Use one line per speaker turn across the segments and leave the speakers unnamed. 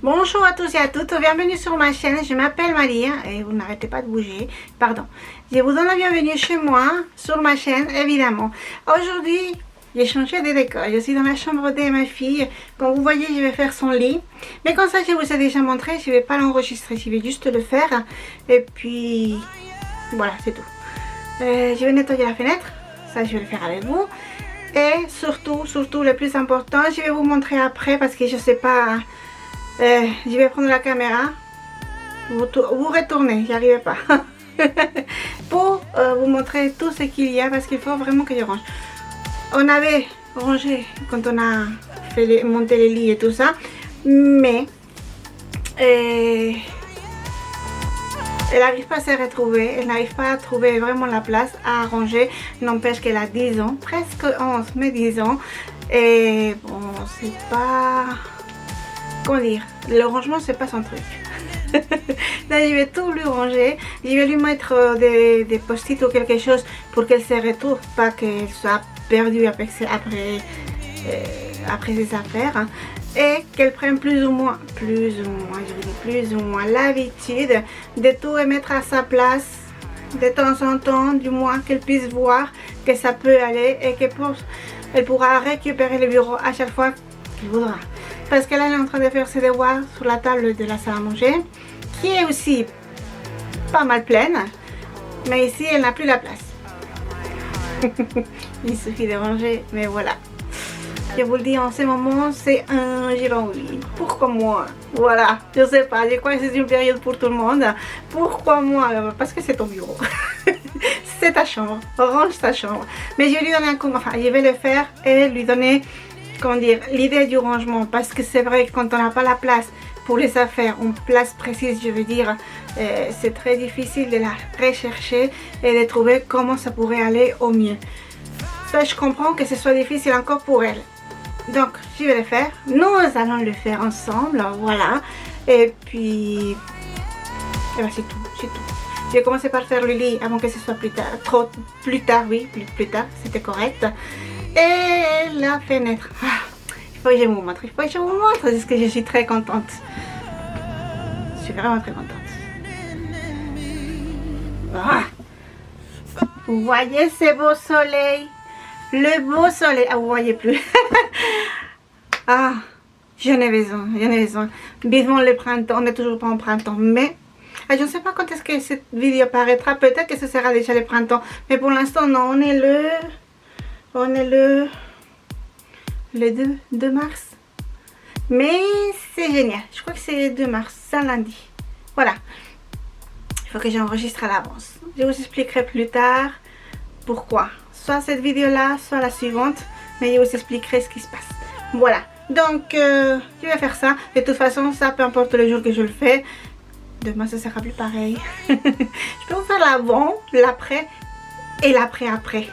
Bonjour à tous et à toutes, bienvenue sur ma chaîne, je m'appelle Marie et vous n'arrêtez pas de bouger, pardon. Je vous donne la bienvenue chez moi, sur ma chaîne évidemment. Aujourd'hui, j'ai changé de décor, je suis dans la chambre de ma fille. Comme vous voyez, je vais faire son lit. Mais comme ça, je vous ai déjà montré, je ne vais pas l'enregistrer, je vais juste le faire. Et puis, voilà, c'est tout. Je vais nettoyer la fenêtre, ça je vais le faire avec vous. Et surtout, le plus important, je vais vous montrer après parce que je sais pas... je vais prendre la caméra, vous retournez, j'y arrive pas, pour vous montrer tout ce qu'il y a parce qu'il faut vraiment que je range. On avait rangé quand on a fait monter les lits et tout ça, mais elle n'arrive pas à se retrouver, elle n'arrive pas à trouver vraiment la place à ranger. N'empêche qu'elle a 10 ans, presque 11, mais 10 ans, et bon, c'est pas... Comment dire, le rangement c'est pas son truc. Là je vais tout lui ranger, je vais lui mettre des post-it ou quelque chose pour qu'elle se retrouve, pas qu'elle soit perdue après ses affaires, hein, et qu'elle prenne plus ou moins l'habitude de tout remettre à sa place de temps en temps, du moins qu'elle puisse voir que ça peut aller et qu'elle pourra récupérer le bureau à chaque fois qu'elle voudra. Parce qu'elle est en train de faire ses devoirs sur la table de la salle à manger, qui est aussi pas mal pleine, mais ici elle n'a plus la place. Il suffit de ranger, mais voilà. Je vous le dis, en ce moment c'est un giron-oui. Pourquoi moi? Voilà, je sais pas, je crois que c'est une période pour tout le monde. Pourquoi moi? Parce que c'est ton bureau. C'est ta chambre, range ta chambre. Mais je vais lui donner un coup, enfin je vais le faire et lui donner... Comment dire, l'idée du rangement, parce que c'est vrai que quand on n'a pas la place pour les affaires, une place précise je veux dire, c'est très difficile de la rechercher et de trouver comment ça pourrait aller au mieux. Ça je comprends que ce soit difficile encore pour elle, donc je vais le faire, nous allons le faire ensemble, voilà, et puis ben, c'est tout. Je vais commencer par faire le lit avant que ce soit plus tard, plus tard, c'était correct. Et la fenêtre, il faut que je vous montre, parce que je suis très contente. Je suis vraiment très contente. Vous voyez ce beau soleil, le beau soleil. Ah, vous voyez plus. Ah, j'en ai besoin. Vivement le printemps, on n'est toujours pas en printemps, mais je ne sais pas quand est-ce que cette vidéo paraîtra. Peut-être que ce sera déjà le printemps, mais pour l'instant non, on est le 2 mars. Mais c'est génial. Je crois que c'est le 2 mars, c'est un lundi. Voilà. Il faut que j'enregistre à l'avance. Je vous expliquerai plus tard pourquoi. Soit cette vidéo-là, soit la suivante. Mais je vous expliquerai ce qui se passe. Voilà. Donc, je vais faire ça. De toute façon, ça, peu importe le jour que je le fais. Demain, ce sera plus pareil. Je peux vous faire l'avant, l'après et l'après-après.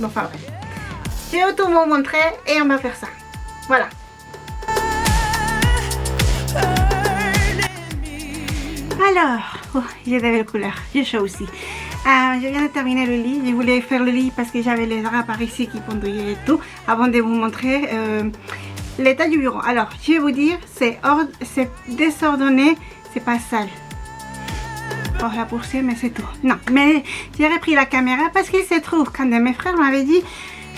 Enfin bref, je vais tout vous montrer et on va faire ça. Voilà. Alors, j'ai des belles couleurs, j'ai chaud aussi. Je viens de terminer le lit. Je voulais faire le lit parce que j'avais les draps par ici qui pendouillaient et tout, avant de vous montrer l'état du bureau. Alors, je vais vous dire, c'est désordonné, c'est pas sale. Oh, la poussière, mais c'est tout. Non, mais j'ai repris la caméra parce qu'il se trouve qu'un de mes frères m'avait dit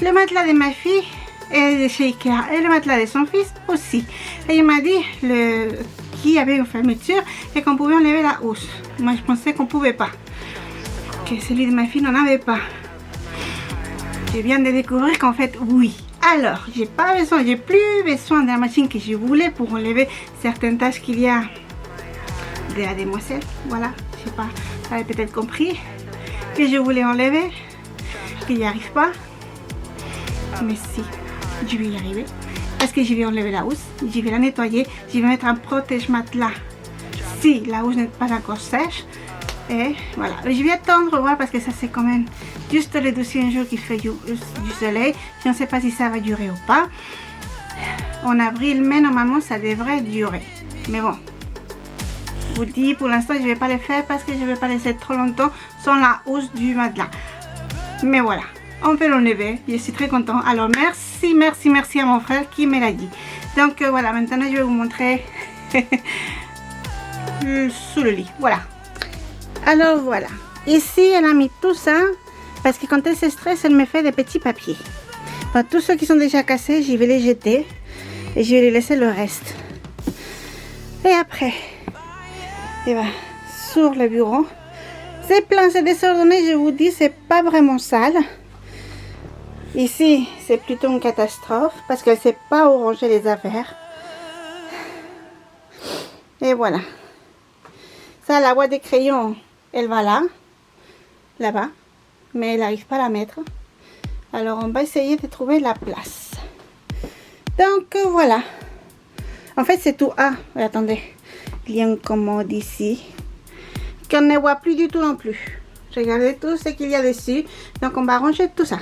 le matelas de ma fille est de chez Ikea et le matelas de son fils aussi. Et il m'a dit qu'il y avait une fermeture et qu'on pouvait enlever la housse. Moi, je pensais qu'on pouvait pas. Que celui de ma fille n'en avait pas. Je viens de découvrir qu'en fait, oui. Alors, j'ai plus besoin de la machine que je voulais pour enlever certaines tâches qu'il y a de la demoiselle. Voilà. Je sais pas, vous avez peut-être compris que je voulais enlever, qu'il n'y arrive pas, mais si, je vais y arriver parce que je vais enlever la housse, je vais la nettoyer, je vais mettre un protège-matelas si la housse n'est pas encore sèche, et voilà. Je vais attendre voir parce que ça c'est quand même juste le 12e jour qu'il fait du soleil. Je ne sais pas si ça va durer ou pas en avril, mais normalement ça devrait durer, mais bon. Je vous dis, pour l'instant, je ne vais pas les faire parce que je ne vais pas laisser trop longtemps sans la housse du matelas. Mais voilà, on peut l'enlever. Je suis très content. Alors, merci à mon frère qui me l'a dit. Donc voilà, maintenant je vais vous montrer sous le lit. Voilà. Alors voilà. Ici, elle a mis tout ça parce que quand elle se stresse, elle me fait des petits papiers. Enfin, tous ceux qui sont déjà cassés, je vais les jeter et je vais les laisser le reste. Et après, et ben, sur le bureau, c'est plein, c'est désordonné, je vous dis, c'est pas vraiment sale. Ici, c'est plutôt une catastrophe parce qu'elle ne sait pas où ranger les affaires. Et voilà. Ça, la boîte des crayons, elle va là, là-bas, mais elle n'arrive pas à la mettre. Alors, on va essayer de trouver la place. Donc, voilà. En fait, c'est tout. Ah, attendez. Il y a une commode ici qu'on ne voit plus du tout non plus. Regardez tout ce qu'il y a dessus. Donc, on va ranger tout ça.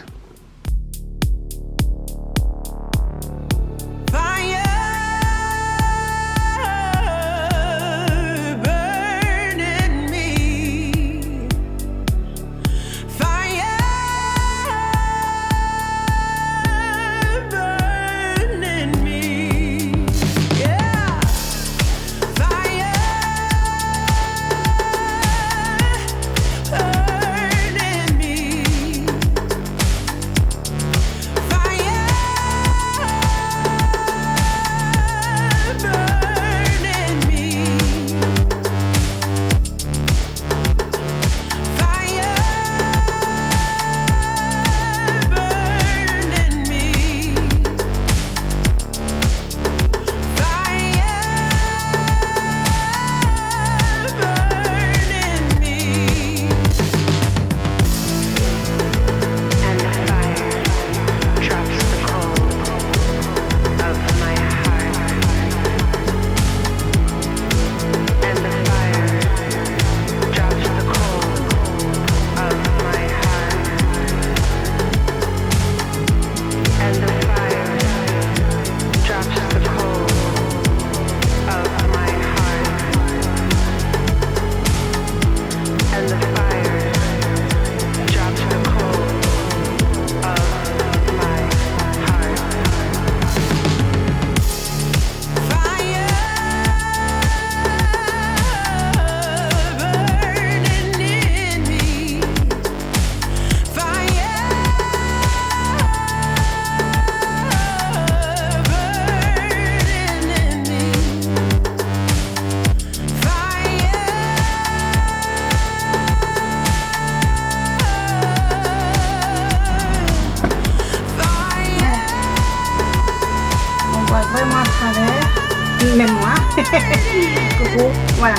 Même moi. Coucou. Voilà.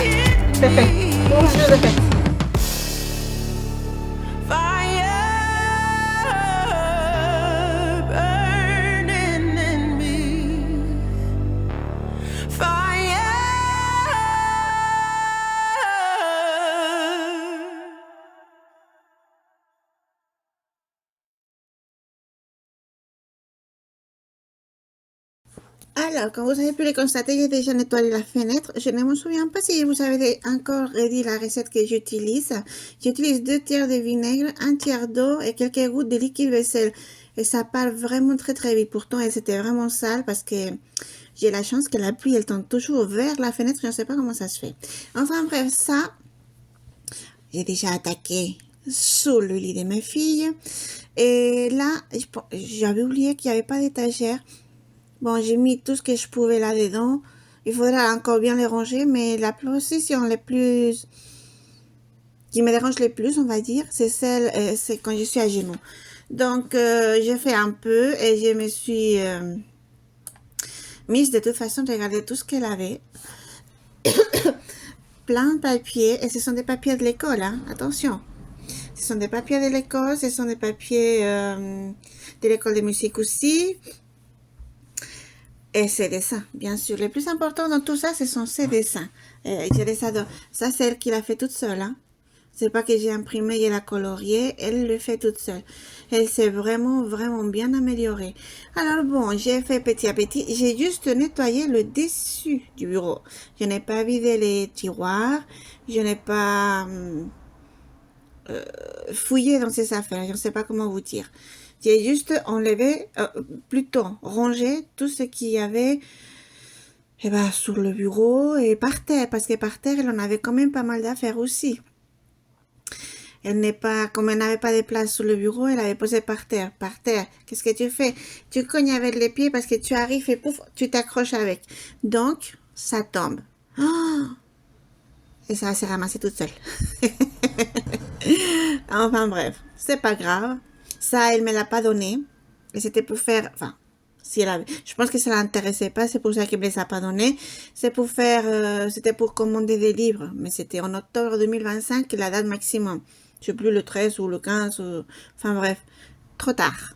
C'est fait. Bonjour de fait. Alors, comme vous avez pu le constater, j'ai déjà nettoyé la fenêtre. Je ne me souviens pas si vous avez encore redit la recette que j'utilise. J'utilise 2 tiers de vinaigre, 1 tiers d'eau et quelques gouttes de liquide vaisselle. Et ça part vraiment très vite. Pourtant, elle c'était vraiment sale parce que j'ai la chance que la pluie, elle tombe toujours vers la fenêtre. Je ne sais pas comment ça se fait. Enfin bref, ça, j'ai déjà attaqué sous le lit de mes filles. Et là, j'avais oublié qu'il n'y avait pas d'étagère. Bon, j'ai mis tout ce que je pouvais là-dedans. Il faudra encore bien les ranger, mais la position la plus qui me dérange le plus, on va dire, c'est celle, c'est quand je suis à genoux. Donc, j'ai fait un peu et je me suis mise de toute façon, regardez tout ce qu'elle avait. Plein de papiers, et ce sont des papiers de l'école, hein, attention. Ce sont des papiers de l'école, ce sont des papiers de l'école de musique aussi. Et ses dessins, bien sûr. Le plus important dans tout ça, ce sont ses dessins. Je les adore. Ça, c'est elle qui l'a fait toute seule. Hein. C'est pas que j'ai imprimé et elle a colorié. Elle le fait toute seule. Elle s'est vraiment bien améliorée. Alors bon, j'ai fait petit à petit. J'ai juste nettoyé le dessus du bureau. Je n'ai pas vidé les tiroirs. Je n'ai pas fouillé dans ses affaires. Je ne sais pas comment vous dire. J'ai juste enlevé, plutôt rangé tout ce qu'il y avait sur le bureau et par terre, parce que par terre, elle en avait quand même pas mal d'affaires aussi. Elle n'est pas, comme elle n'avait pas de place sur le bureau, elle avait posé par terre, par terre. Qu'est-ce que tu fais? Tu cognes avec les pieds parce que tu arrives et pouf, tu t'accroches avec. Donc, ça tombe. Oh, et ça s'est ramassé toute seule. Enfin bref, c'est pas grave. Ça, elle me l'a pas donné. Et c'était pour faire, enfin, si elle avait, je pense que ça l'intéressait pas, c'est pour ça qu'elle me les a pas donné. C'est pour faire, c'était pour commander des livres, mais c'était en octobre 2025, la date maximum. Je sais plus le 13 ou le 15, enfin bref, trop tard,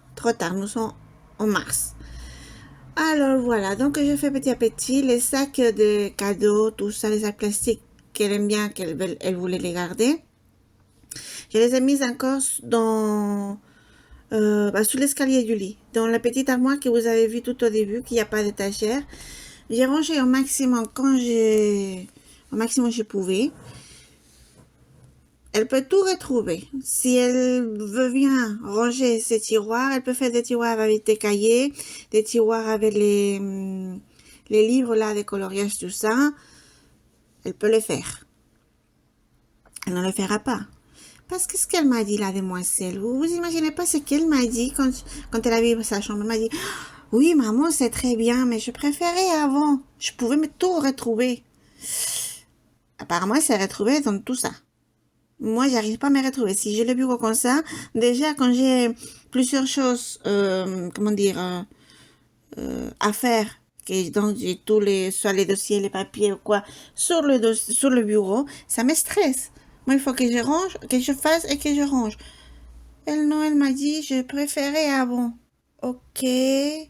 nous sommes en mars. Alors voilà, donc je fais petit à petit les sacs de cadeaux, tout ça, les sacs plastiques qu'elle aime bien, elle voulait les garder. Je les ai mises encore sous l'escalier du lit, dans la petite armoire que vous avez vue tout au début, qu'il n'y a pas d'étagère. J'ai rangé au maximum au maximum je pouvais. Elle peut tout retrouver. Si elle veut bien ranger ses tiroirs, elle peut faire des tiroirs avec des cahiers, des tiroirs avec les livres là, des coloriages, tout ça. Elle peut le faire. Elle ne le fera pas. Parce que ce qu'elle m'a dit, la demoiselle, vous imaginez pas ce qu'elle m'a dit quand elle avait sa chambre. Elle m'a dit, oui, maman, c'est très bien, mais je préférais avant. Je pouvais me tout retrouver. Apparemment, elle s'est retrouvée dans tout ça. Moi, j'arrive pas à me retrouver. Si j'ai le bureau comme ça, déjà, quand j'ai plusieurs choses, à faire, donc j'ai soit les dossiers, les papiers ou quoi, sur le bureau, ça me stresse. Moi, il faut que je range, que je fasse et que je range. Elle m'a dit, je préférais avant. Ok. Et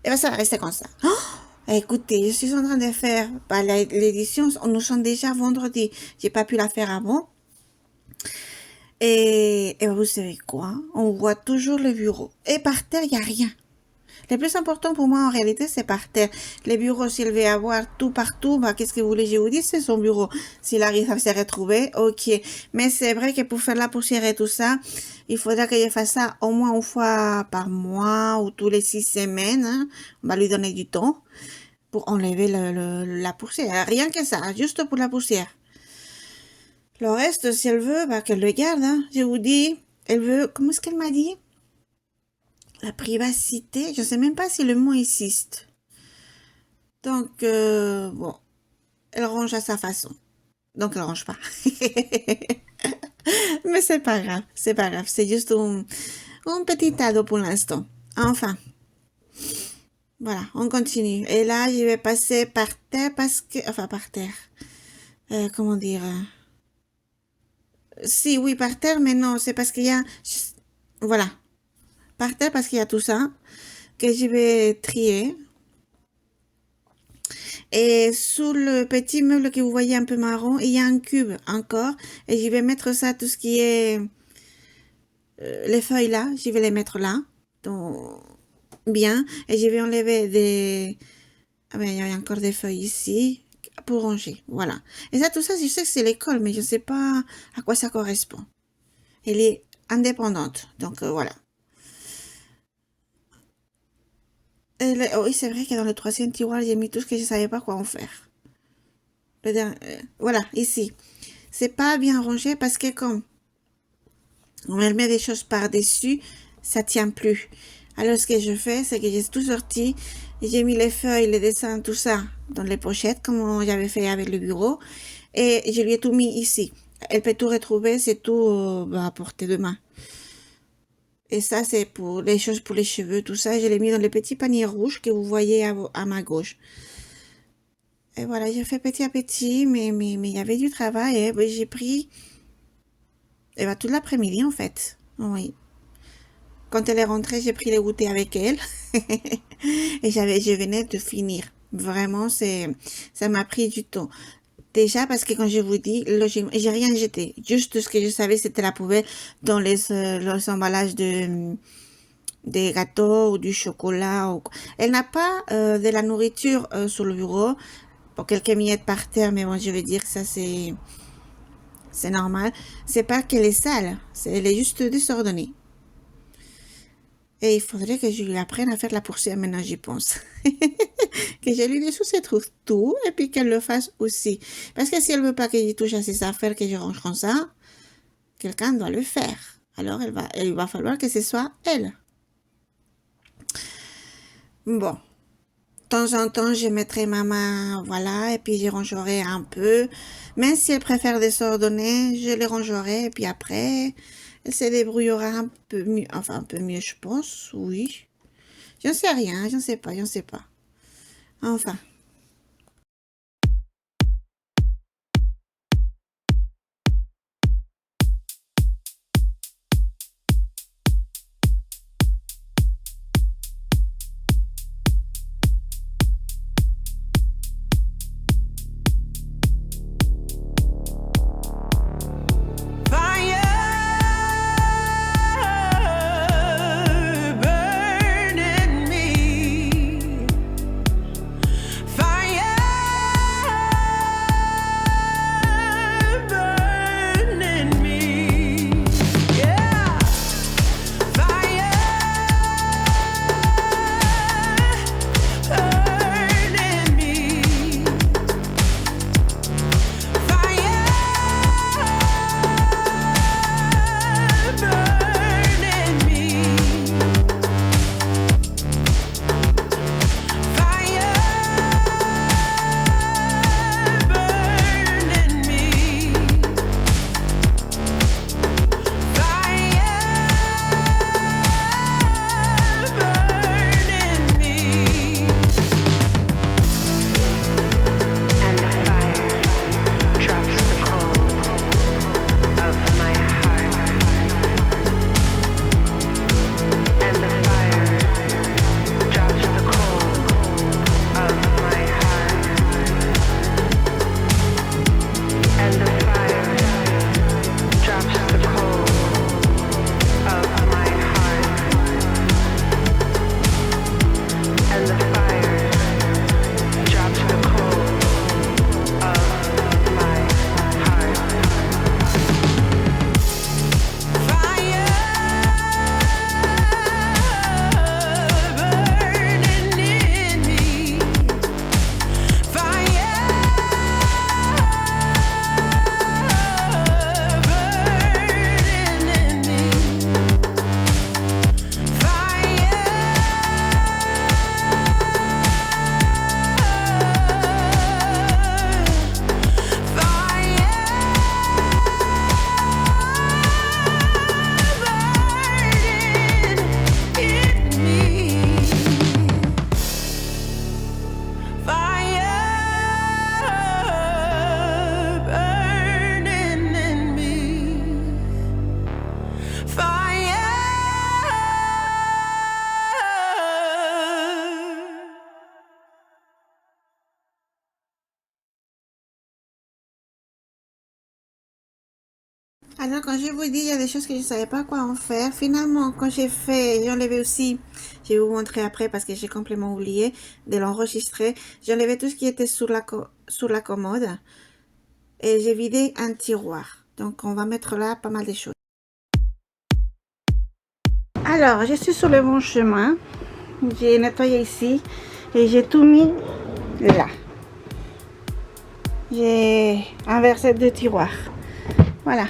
bien, ça va rester comme ça. Oh, écoutez, je suis en train de faire l'édition. Nous sommes déjà vendredi. J'ai pas pu la faire avant. Et vous savez quoi? On voit toujours le bureau. Et par terre, il n'y a rien. Le plus important pour moi, en réalité, c'est par terre. Les bureaux, s'il veut avoir tout partout, qu'est-ce que vous voulez que je vous dise? C'est son bureau. S'il arrive à se retrouver, ok. Mais c'est vrai que pour faire la poussière et tout ça, il faudra que je fasse ça au moins une fois par mois ou tous les 6 semaines. Hein. On va lui donner du temps pour enlever la poussière. Rien que ça, juste pour la poussière. Le reste, si elle veut, qu'elle le garde. Hein. Je vous dis, elle veut, comment est-ce qu'elle m'a dit? La privacité, je sais même pas si le mot existe. Donc, bon, elle range à sa façon. Donc, elle range pas. Mais c'est pas grave, c'est pas grave. C'est juste un petit ado pour l'instant. Enfin, voilà, on continue. Et là, je vais passer par terre par terre. Comment dire Si, oui, par terre, mais non, c'est parce qu'il y a... Voilà, par terre parce qu'il y a tout ça que je vais trier. Et sous le petit meuble que vous voyez un peu marron, il y a un cube encore. Et je vais mettre ça, tout ce qui est les feuilles là, je vais les mettre là. Donc, bien. Et je vais enlever des... Ah ben, il y a encore des feuilles ici pour ranger. Voilà. Et ça, tout ça, je sais que c'est l'école, mais je ne sais pas à quoi ça correspond. Elle est indépendante. Donc, voilà. Oui, c'est vrai que dans le troisième tiroir, j'ai mis tout ce que je savais pas quoi en faire. Voilà, ici. C'est pas bien rangé parce que comme on met des choses par-dessus, ça tient plus. Alors, ce que je fais, c'est que j'ai tout sorti. J'ai mis les feuilles, les dessins, tout ça dans les pochettes, comme j'avais fait avec le bureau. Et je lui ai tout mis ici. Elle peut tout retrouver, c'est tout à portée de main. Et ça, c'est pour les choses pour les cheveux, tout ça. Je l'ai mis dans le petit panier rouge que vous voyez à ma gauche. Et voilà, j'ai fait petit à petit, mais il y avait du travail. Et j'ai pris tout l'après-midi, en fait. Oui. Quand elle est rentrée, j'ai pris les goûters avec elle. Et je venais de finir. Vraiment, ça m'a pris du temps. Déjà, parce que quand je vous dis, j'ai rien jeté. Juste ce que je savais, c'était la poubelle dans les emballages des gâteaux ou du chocolat. Elle n'a pas de la nourriture sur le bureau. Pour quelques miettes par terre, mais bon, je veux dire, ça c'est normal. C'est pas qu'elle est sale, elle est juste désordonnée. Et il faudrait que je lui apprenne à faire la poussière maintenant, j'y pense. Que je lui dise où se trouve tout et puis qu'elle le fasse aussi. Parce que si elle veut pas que je touche à ses affaires, que je range comme ça, quelqu'un doit le faire. Alors il va falloir que ce soit elle. Bon. De temps en temps, je mettrai ma main, voilà, et puis je rangerai un peu. Mais si elle préfère désordonner, je les rangerai, et puis après, elle se débrouillera un peu mieux, enfin un peu mieux, je pense, oui. J'en sais rien, j'en sais pas, j'en sais pas. Enfin. Alors, quand je vous dis, il y a des choses que je ne savais pas quoi en faire. Finalement, quand j'ai enlevé aussi, je vais vous montrer après parce que j'ai complètement oublié de l'enregistrer. J'ai enlevé tout ce qui était sur la commode et j'ai vidé un tiroir. Donc, on va mettre là pas mal de choses. Alors, je suis sur le bon chemin. J'ai nettoyé ici et j'ai tout mis là. J'ai inversé 2 tiroirs. Voilà.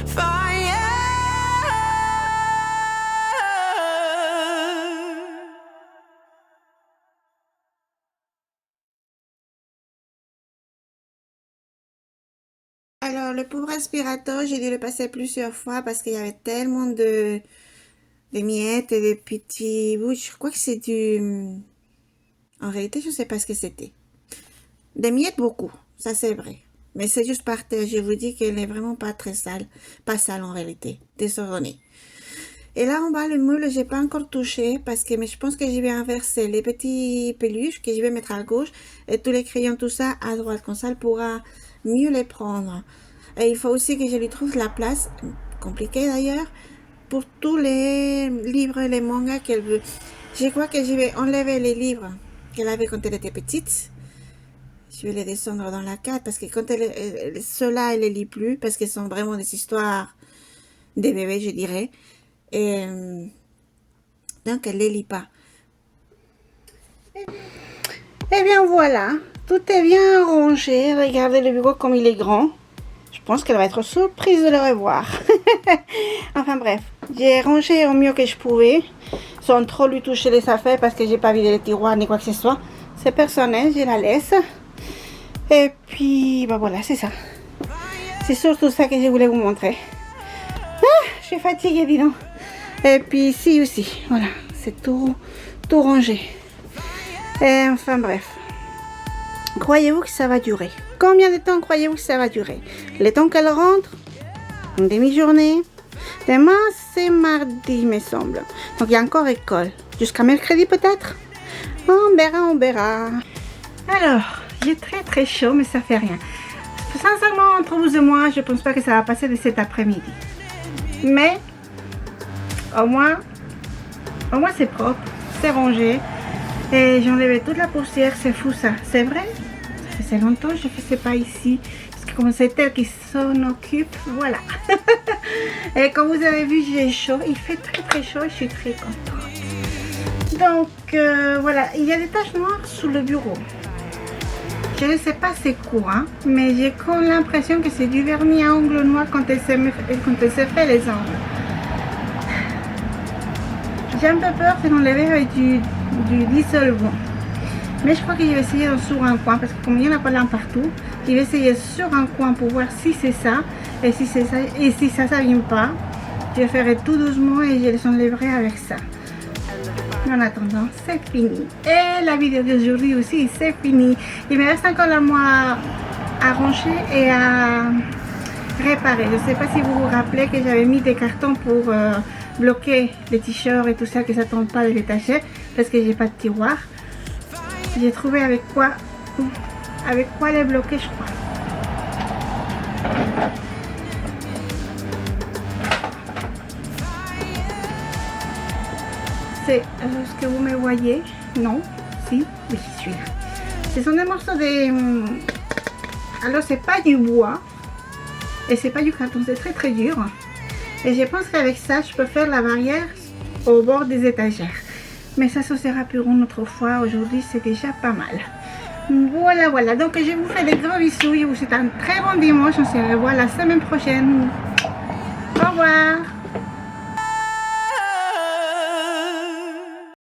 fire.
Alors, le pauvre aspirateur, j'ai dû le passer plusieurs fois parce qu'il y avait tellement de miettes et de petits bouts. Je crois que c'est du... En réalité, je ne sais pas ce que c'était. Des miettes, beaucoup. Ça, c'est vrai. Mais c'est juste par terre. Je vous dis qu'elle n'est vraiment pas très sale. Pas sale, en réalité. Désordonnée. Et là, en bas, le moule, j'ai pas encore touché parce que mais je pense que je vais inverser les petits peluches que je vais mettre à gauche et tous les crayons, tout ça à droite. Comme ça, elle pourra mieux les prendre. Et il faut aussi que je lui trouve la place, compliquée d'ailleurs, pour tous les livres et les mangas qu'elle veut. Je crois que je vais enlever les livres qu'elle avait quand elle était petite. Je vais les descendre dans la carte parce que quand ceux-là, elle les lit plus parce qu'elles sont vraiment des histoires des bébés, je dirais. Et donc, elle les lit pas. Eh bien, voilà. Tout est bien rangé. Regardez le bureau comme il est grand. Je pense qu'elle va être surprise de le revoir. Enfin bref, j'ai rangé au mieux que je pouvais, sans trop lui toucher les affaires parce que j'ai pas vidé les tiroirs ni quoi que ce soit. C'est personnel, je la laisse. Et puis, bah voilà, c'est ça. C'est surtout ça que je voulais vous montrer. Ah, je suis fatiguée, dis donc. Et puis ici aussi, voilà, c'est tout rangé. Et enfin bref. Croyez-vous que ça va durer? Combien de temps croyez-vous que ça va durer? Le temps qu'elle rentre? Une demi-journée? Demain, c'est mardi, il me semble. Donc, il y a encore école. Jusqu'à mercredi, peut-être? On verra, on verra. Alors, j'ai très très chaud, mais ça fait rien. Sincèrement, entre vous et moi, je pense pas que ça va passer de cet après-midi. Mais, au moins c'est propre, c'est rangé. Et j'ai enlevé toute la poussière, c'est fou ça. C'est vrai? Ça fait longtemps que je ne faisais pas ici. Parce que comme c'est elle qui s'en occupe, voilà. Et comme vous avez vu, j'ai chaud. Il fait très très chaud et je suis très contente. Donc voilà, il y a des taches noires sous le bureau. Je ne sais pas c'est quoi, hein, mais j'ai comme l'impression que c'est du vernis à ongles noirs quand elle se fait les ongles. J'ai un peu peur de l'enlever avec du dissolvant. Mais je crois que je vais essayer sur un coin parce que comme il n'y en a pas là partout, je vais essayer sur un coin pour voir si c'est ça. Et si c'est ça, et si ça ne vient pas, je ferai tout doucement et je les enlèverai avec ça. Mais en attendant, c'est fini. Et la vidéo d'aujourd'hui aussi, c'est fini. Il me reste encore la moi à ranger et à réparer. Je ne sais pas si vous vous rappelez que j'avais mis des cartons pour bloquer les t-shirts et tout ça, que ça tombe pas de l'étagère parce que j'ai pas de tiroir. J'ai trouvé avec quoi les bloquer, je crois. C'est ce que vous me voyez. Non, si, oui, je suis là. Ce sont des morceaux de... Alors, c'est pas du bois et c'est pas du carton, c'est très très dur. Et je pense qu'avec ça, je peux faire la barrière au bord des étagères. Mais ça, ce sera pour une autre fois. Aujourd'hui, c'est déjà pas mal. Voilà. Donc, je vous fais des gros bisous. Je vous souhaite un très bon dimanche. On se revoit la semaine prochaine. Au revoir.